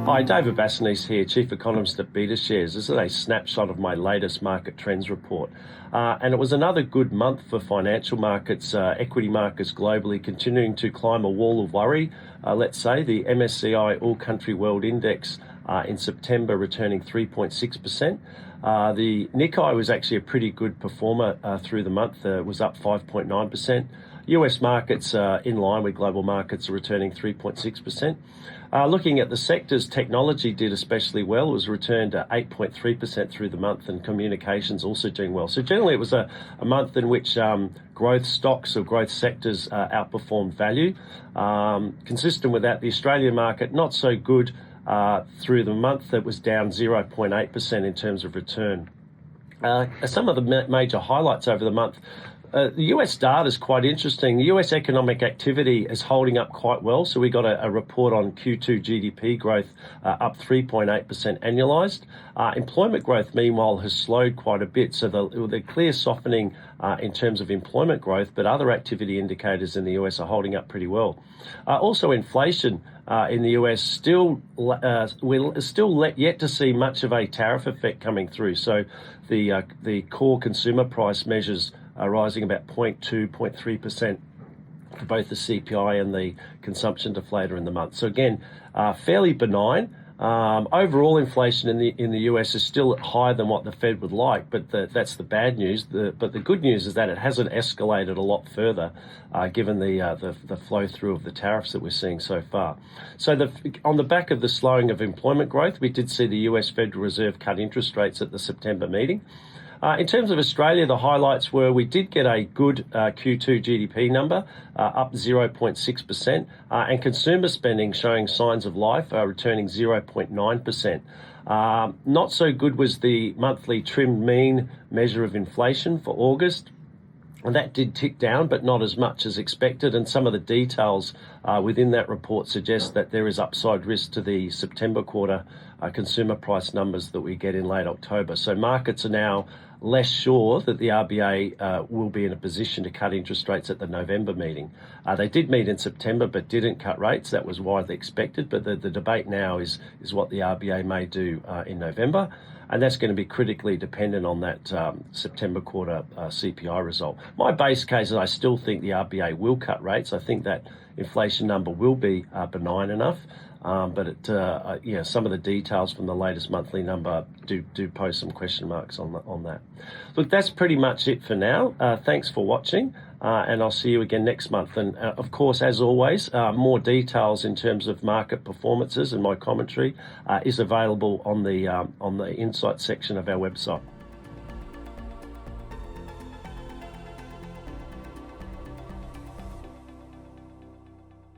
Hi, David Bassanese here, Chief Economist at BetaShares. This is a snapshot of my latest market trends report. And it was another good month for financial markets, equity markets globally continuing to climb a wall of worry. Let's say the MSCI All Country World Index in September returning 3.6%. The Nikkei was actually a pretty good performer through the month, was up 5.9%. US markets in line with global markets are returning 3.6%. Looking at the sectors, technology did especially well. It was returned 8.3% through the month, and communications also doing well. So generally it was a month in which growth stocks or growth sectors outperformed value. Consistent with that, the Australian market not so good through the month. It was down 0.8% in terms of return. Some of the major highlights over the month. The US data is quite interesting. The US economic activity is holding up quite well. So we got a report on Q2 GDP growth up 3.8% annualized. Employment growth, meanwhile, has slowed quite a bit. So the clear softening in terms of employment growth, but other activity indicators in the US are holding up pretty well. Also, inflation in the US we're still yet to see much of a tariff effect coming through. So the core consumer price measures are rising about 0.2, 0.3% for both the CPI and the consumption deflator in the month. So again, fairly benign. Overall inflation in the US is still higher than what the Fed would like, but that's the bad news. But the good news is that it hasn't escalated a lot further, given the flow through of the tariffs that we're seeing so far. So on the back of the slowing of employment growth, we did see the US Federal Reserve cut interest rates at the September meeting. In terms of Australia, the highlights were we did get a good Q2 GDP number, up 0.6%, and consumer spending showing signs of life, returning 0.9%. Not so good was the monthly trimmed mean measure of inflation for August. And that did tick down, but not as much as expected. And some of the details within that report suggest that there is upside risk to the September quarter consumer price numbers that we get in late October. So markets are now less sure that the RBA will be in a position to cut interest rates at the November meeting. They did meet in September, but didn't cut rates. That was widely expected. But the debate now is what the RBA may do in November. And that's going to be critically dependent on that September quarter CPI result. My base case is I still think the RBA will cut rates. I think that inflation number will be benign enough. But some of the details from the latest monthly number do pose some question marks on that. Look, that's pretty much it for now. Thanks for watching, and I'll see you again next month. And of course, as always, more details in terms of market performances and my commentary is available on the insight section of our website.